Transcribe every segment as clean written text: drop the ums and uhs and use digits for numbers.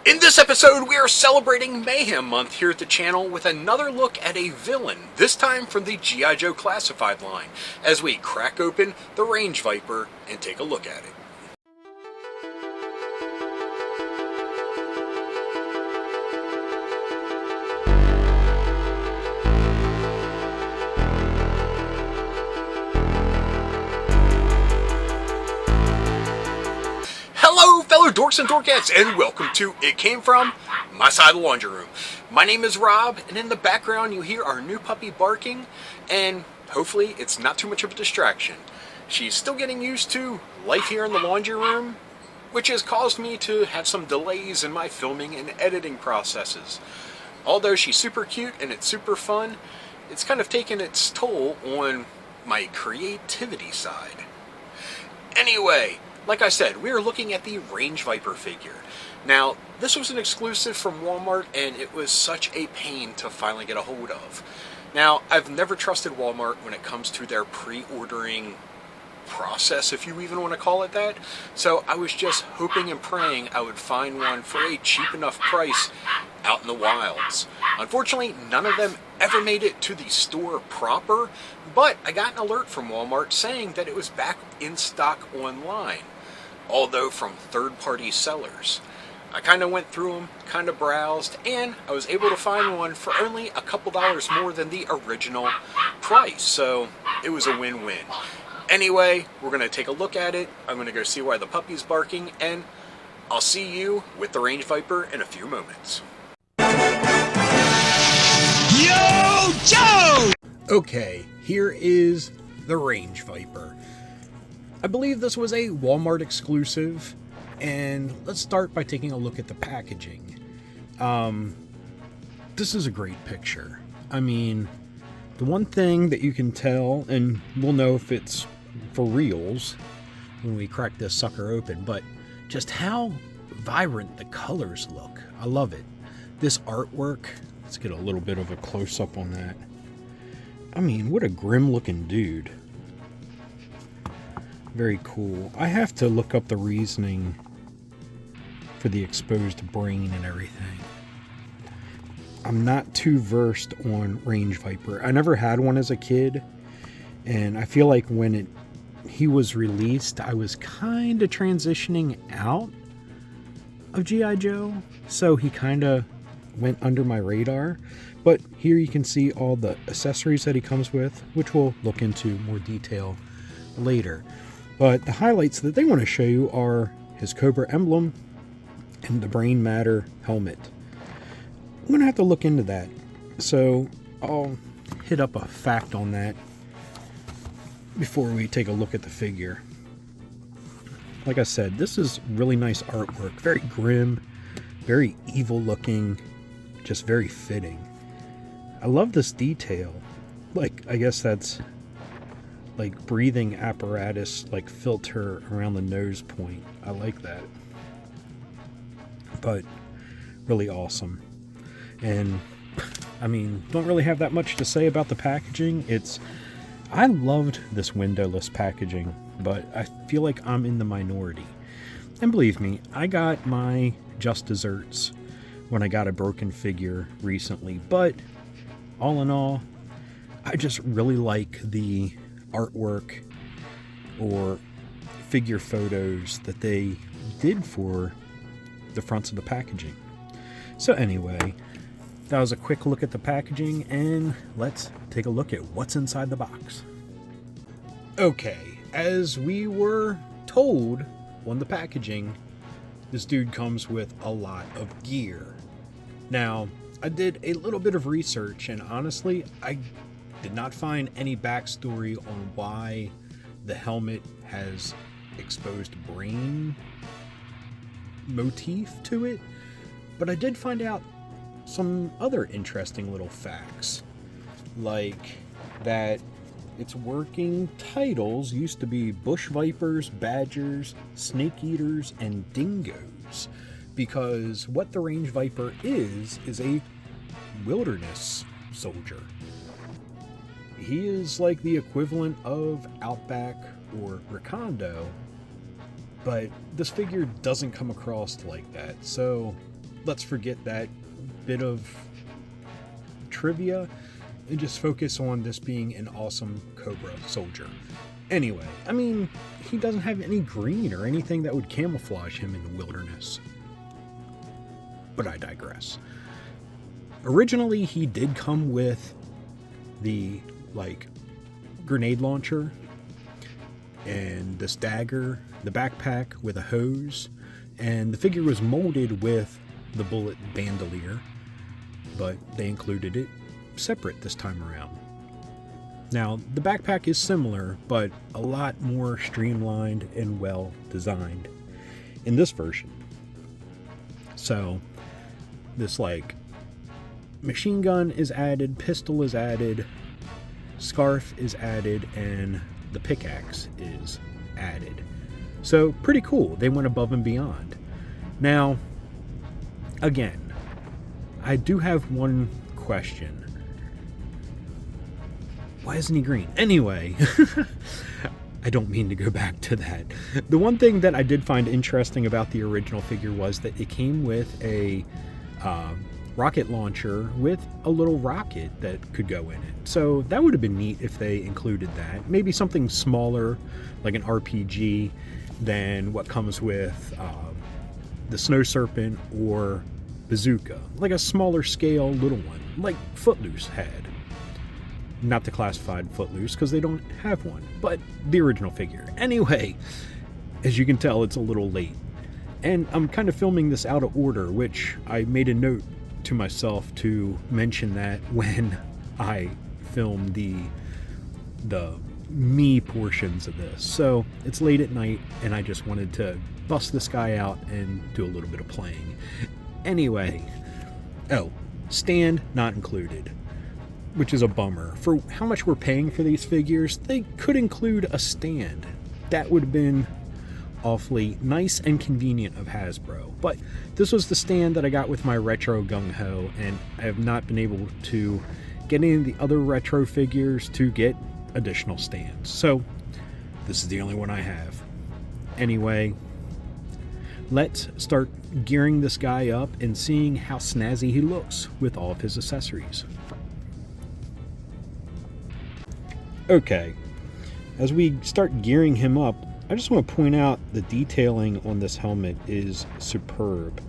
In this episode, we are celebrating Mayhem Month here at the channel with another look at a villain, this time from the G.I. Joe Classified line, as we crack open the Range Viper and take a look at it. Hello, fellow dorks and dorkettes, and welcome to It Came From My Side of the Laundry Room. My name is Rob, and in the background you hear our new puppy barking, and hopefully it's not too much of a distraction. She's still getting used to life here in the laundry room, which has caused me to have some delays in my filming and editing processes. Although she's super cute and it's super fun, it's kind of taken its toll on my creativity side. Anyway, like I said, we are looking at the Range Viper figure. Now, this was an exclusive from Walmart, and it was such a pain to finally get a hold of. Now, I've never trusted Walmart when it comes to their pre-ordering process, if you even want to call it that. So I was just hoping and praying I would find one for a cheap enough price out in the wilds. Unfortunately, none of them ever made it to the store proper, but I got an alert from Walmart saying that it was back in stock online, although from third-party sellers. I kind of went through them, kind of browsed, and I was able to find one for only a couple dollars more than the original price, so it was a win-win. Anyway, we're going to take a look at it. I'm going to go see why the puppy's barking, and I'll see you with the Range Viper in a few moments. Yo, Joe! Okay, here is the Range Viper. I believe this was a Walmart exclusive, and let's start by taking a look at the packaging. This is a great picture. I mean, the one thing that you can tell, and we'll know if it's for reals when we crack this sucker open, but just how vibrant the colors look. I love it. This artwork, let's get a little bit of a close-up on that. I mean, what a grim-looking dude. Very cool. I have to look up the reasoning for the exposed brain and everything. I'm not too versed on Range Viper. I never had one as a kid, and I feel like when he was released, I was kind of transitioning out of G.I. Joe, so he kind of went under my radar. But here you can see all the accessories that he comes with, which we'll look into more detail later. But the highlights that they want to show you are his Cobra emblem and the Brain Matter helmet. I'm going to have to look into that. So I'll hit up a fact on that before we take a look at the figure. Like I said, this is really nice artwork. Very grim, very evil looking, just very fitting. I love this detail. Like, I guess that's like breathing apparatus, like filter around the nose point. I like that. But really awesome. And I mean, don't really have that much to say about the packaging. I loved this windowless packaging, but I feel like I'm in the minority. And believe me, I got my just desserts when I got a broken figure recently, but all in all, I just really like the artwork or figure photos that they did for the fronts of the packaging. So anyway, that was a quick look at the packaging, and let's take a look at what's inside the box. Okay, as we were told on the packaging, this dude comes with a lot of gear. Now, I did a little bit of research, and honestly, I did not find any backstory on why the helmet has exposed brain motif to it, but I did find out some other interesting little facts, like that its working titles used to be Bush Vipers, Badgers, Snake Eaters, and Dingoes, because what the Range Viper is a wilderness soldier. He is like the equivalent of Outback or Recondo, but this figure doesn't come across like that, so let's forget that bit of trivia and just focus on this being an awesome Cobra soldier. Anyway, I mean, he doesn't have any green or anything that would camouflage him in the wilderness. But I digress. Originally, he did come with the, grenade launcher and this dagger, the backpack with a hose, and the figure was molded with the bullet bandolier, but they included it separate this time around. Now, the backpack is similar, but a lot more streamlined and well designed in this version. So, this machine gun is added, pistol is added, scarf is added, and the pickaxe is added. So, pretty cool. They went above and beyond. Now, again, I do have one question. Why isn't he green? Anyway, I don't mean to go back to that. The one thing that I did find interesting about the original figure was that it came with a rocket launcher with a little rocket that could go in it. So that would have been neat if they included that. Maybe something smaller, like an RPG, than what comes with the Snow Serpent or Bazooka. Like a smaller scale little one, like Footloose had. Not the classified Footloose, because they don't have one, but the original figure. Anyway, as you can tell, it's a little late. And I'm kind of filming this out of order, which I made a note to myself to mention that when I filmed the me portions of this. So it's late at night, and I just wanted to bust this guy out and do a little bit of playing. Anyway, stand not included, which is a bummer. For how much we're paying for these figures, they could include a stand. That would have been awfully nice and convenient of Hasbro. But this was the stand that I got with my retro gung-ho, and I have not been able to get any of the other retro figures to get additional stands. So this is the only one I have. Anyway, let's start gearing this guy up and seeing how snazzy he looks with all of his accessories. Okay, as we start gearing him up, I just want to point out the detailing on this helmet is superb.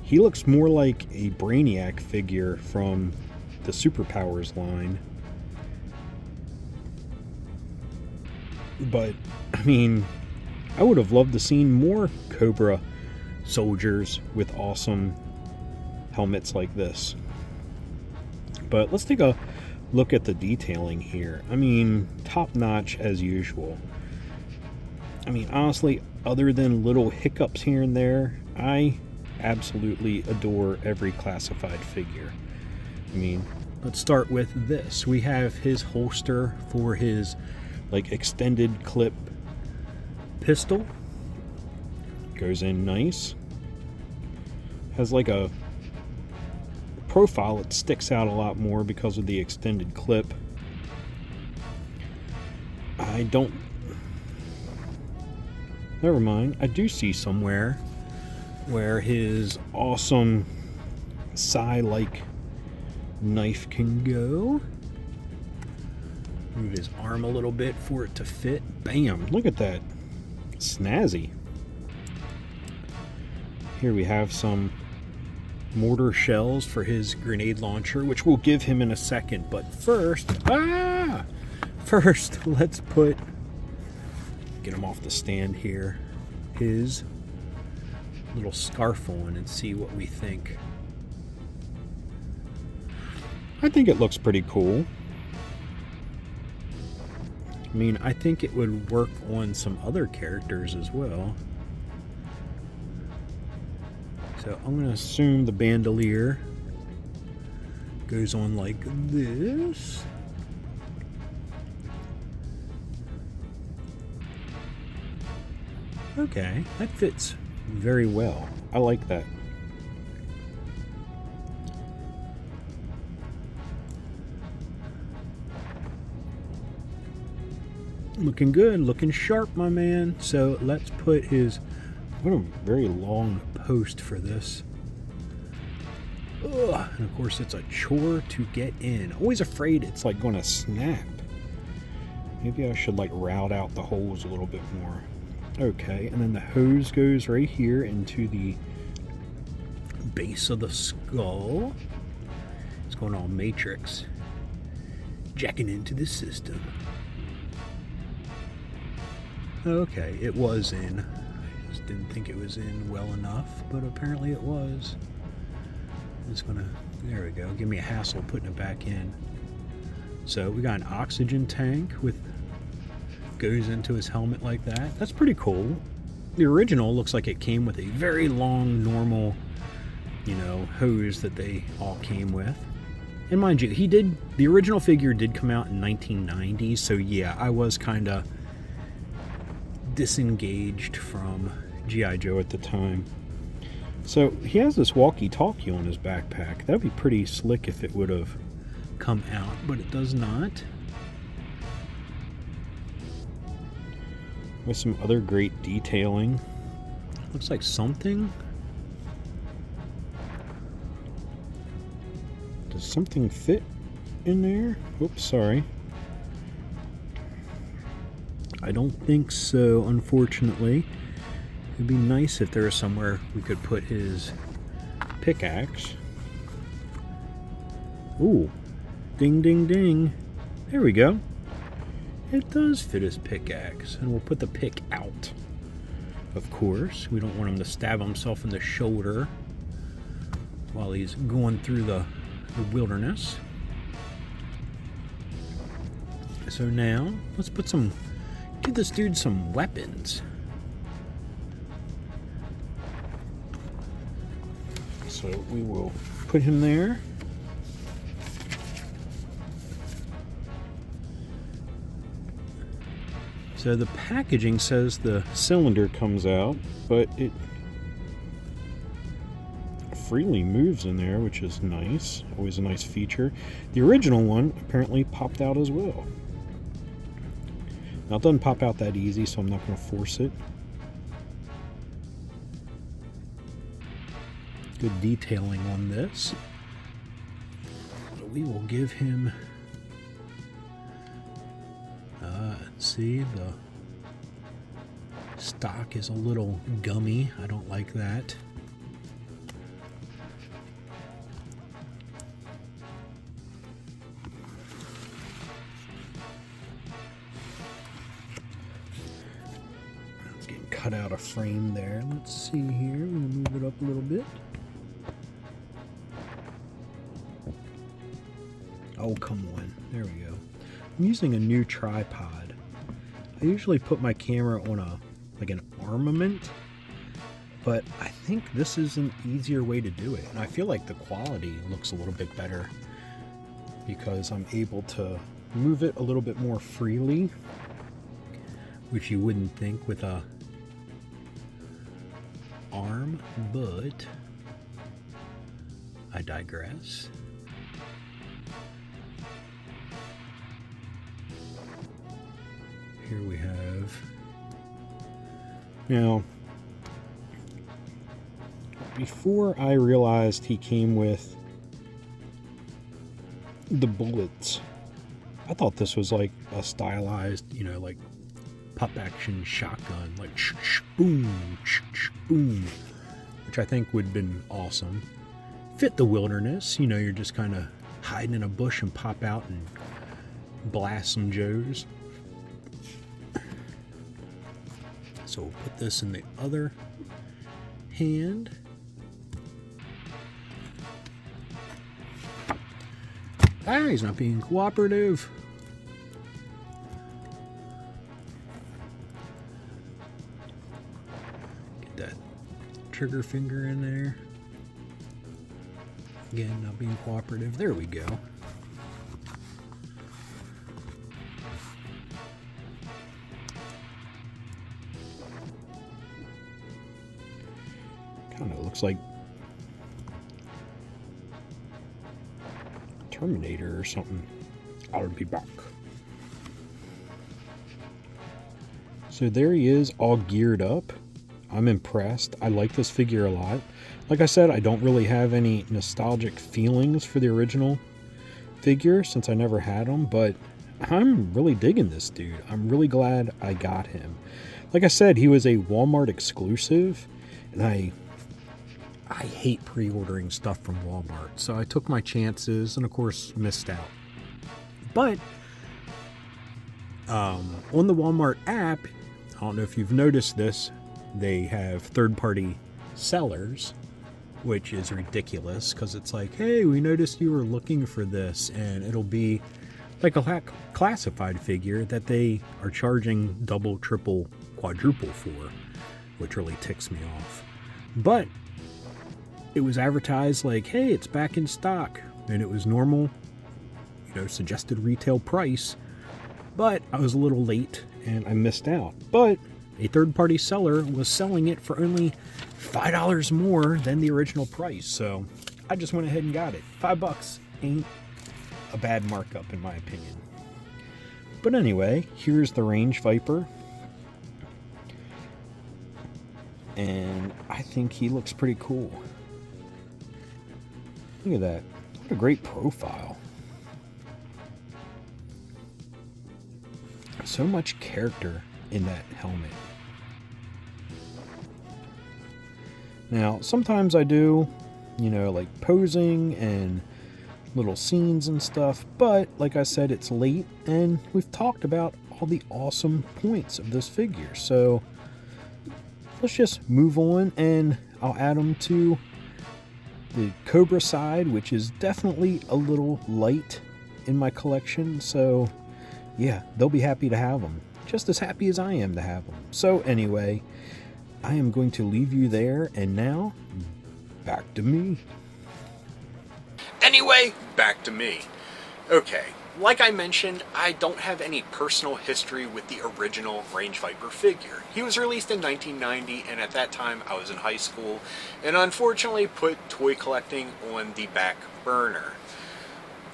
He looks more like a Brainiac figure from the Superpowers line. But, I mean, I would have loved to seen more Cobra soldiers with awesome helmets like this. But let's take a look at the detailing here. I mean, top notch as usual. I mean, honestly, other than little hiccups here and there, I absolutely adore every classified figure. I mean, let's start with this. We have his holster for his extended clip pistol. Goes in nice. Has a profile that sticks out a lot more because of the extended clip. Never mind. I do see somewhere where his awesome sai-like knife can go. Move his arm a little bit for it to fit. Bam! Look at that. Snazzy. Here we have some mortar shells for his grenade launcher, which we'll give him in a second. But first, let's get him off the stand here, his little scarf on, and see what we think. I think it looks pretty cool. I mean, I think it would work on some other characters as well. So I'm going to assume the bandolier goes on like this. Okay, that fits very well. I like that. Looking good, looking sharp, my man. So let's put his, what a very long post for this. Ugh, and of course it's a chore to get in. Always afraid it's like going to snap. Maybe I should like route out the holes a little bit more. Okay, and then the hose goes right here into the base of the skull. It's going all matrix. Jacking into the system. Okay, it was in. I just didn't think it was in well enough, but apparently it was. It's gonna, there we go, give me a hassle putting it back in. So we got an oxygen tank with, goes into his helmet like that. That's pretty cool. The original looks like it came with a very long, normal, you know, hose that they all came with. And mind you, the original figure did come out in 1990, so yeah, I was kind of disengaged from G.I. Joe at the time. So he has this walkie-talkie on his backpack. That'd be pretty slick if it would have come out, but it does not. With some other great detailing. Looks like something. Does something fit in there? Oops, sorry. I don't think so, unfortunately. It'd be nice if there was somewhere we could put his pickaxe. Ooh. Ding, ding, ding. There we go. It does fit his pickaxe. And we'll put the pick out. Of course. We don't want him to stab himself in the shoulder while he's going through the wilderness. So now, let's give this dude some weapons. So we will put him there. So the packaging says the cylinder comes out, but it freely moves in there, which is nice. Always a nice feature. The original one apparently popped out as well. Now it doesn't pop out that easy, so I'm not going to force it. Good detailing on this. So we will give him, see, the stock is a little gummy. I don't like that. It's getting cut out of frame there. Let's see here. I'm going to move it up a little bit. Oh, come on. There we go. I'm using a new tripod. I usually put my camera on an armament, but I think this is an easier way to do it. And I feel like the quality looks a little bit better because I'm able to move it a little bit more freely, which you wouldn't think with a arm, but I digress. Here we have, now, before I realized he came with the bullets, I thought this was like a stylized, you know, like pop action shotgun, like boom, boom, which I think would have been awesome. Fit the wilderness, you know, you're just kind of hiding in a bush and pop out and blast some Joes. So we'll put this in the other hand. Ah, he's not being cooperative. Get that trigger finger in there. Again, not being cooperative. There we go. Kind of looks like Terminator or something. I'll be back. So there he is, all geared up. I'm impressed. I like this figure a lot. Like I said, I don't really have any nostalgic feelings for the original figure since I never had him, but I'm really digging this dude. I'm really glad I got him. Like I said, he was a Walmart exclusive, and I hate pre-ordering stuff from Walmart, so I took my chances and of course missed out. But on the Walmart app, I don't know if you've noticed this, they have third-party sellers, which is ridiculous because it's like, hey, we noticed you were looking for this, and it'll be like a classified figure that they are charging double, triple, quadruple for, which really ticks me off. But it was advertised like, hey, it's back in stock, and it was normal, suggested retail price, but I was a little late and I missed out. But a third-party seller was selling it for only $5 more than the original price, so I just went ahead and got it. $5 ain't a bad markup in my opinion. But anyway, here's the Range Viper, and I think he looks pretty cool. Look at that. What a great profile. So much character in that helmet. Now, sometimes I do, like posing and little scenes and stuff, but like I said, it's late and we've talked about all the awesome points of this figure. So let's just move on, and I'll add them to the Cobra side, which is definitely a little light in my collection. So yeah, they'll be happy to have them, just as happy as I am to have them. So anyway, I am going to leave you there, and now back to me. Anyway, back to me. Okay, like I mentioned, I don't have any personal history with the original Range Viper figure. He was released in 1990, and at that time I was in high school, and unfortunately put toy collecting on the back burner.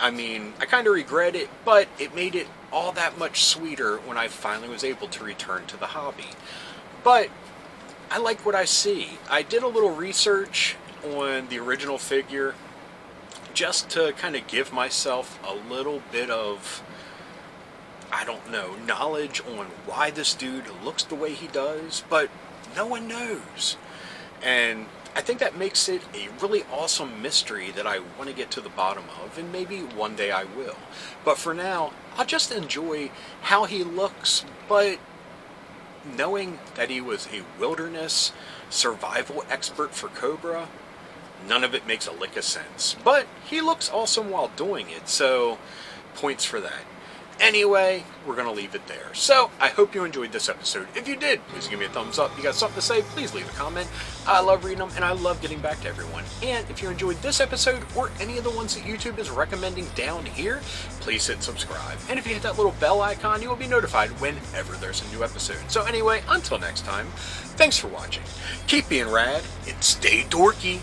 I mean, I kind of regret it, but it made it all that much sweeter when I finally was able to return to the hobby. But I like what I see. I did a little research on the original figure just to kind of give myself a little bit of, knowledge on why this dude looks the way he does, but no one knows. And I think that makes it a really awesome mystery that I want to get to the bottom of, and maybe one day I will. But for now, I'll just enjoy how he looks, but knowing that he was a wilderness survival expert for Cobra, none of it makes a lick of sense. But he looks awesome while doing it, so points for that. Anyway, we're going to leave it there. So, I hope you enjoyed this episode. If you did, please give me a thumbs up. If you got something to say, please leave a comment. I love reading them, and I love getting back to everyone. And if you enjoyed this episode, or any of the ones that YouTube is recommending down here, please hit subscribe. And if you hit that little bell icon, you will be notified whenever there's a new episode. So anyway, until next time, thanks for watching. Keep being rad, and stay dorky.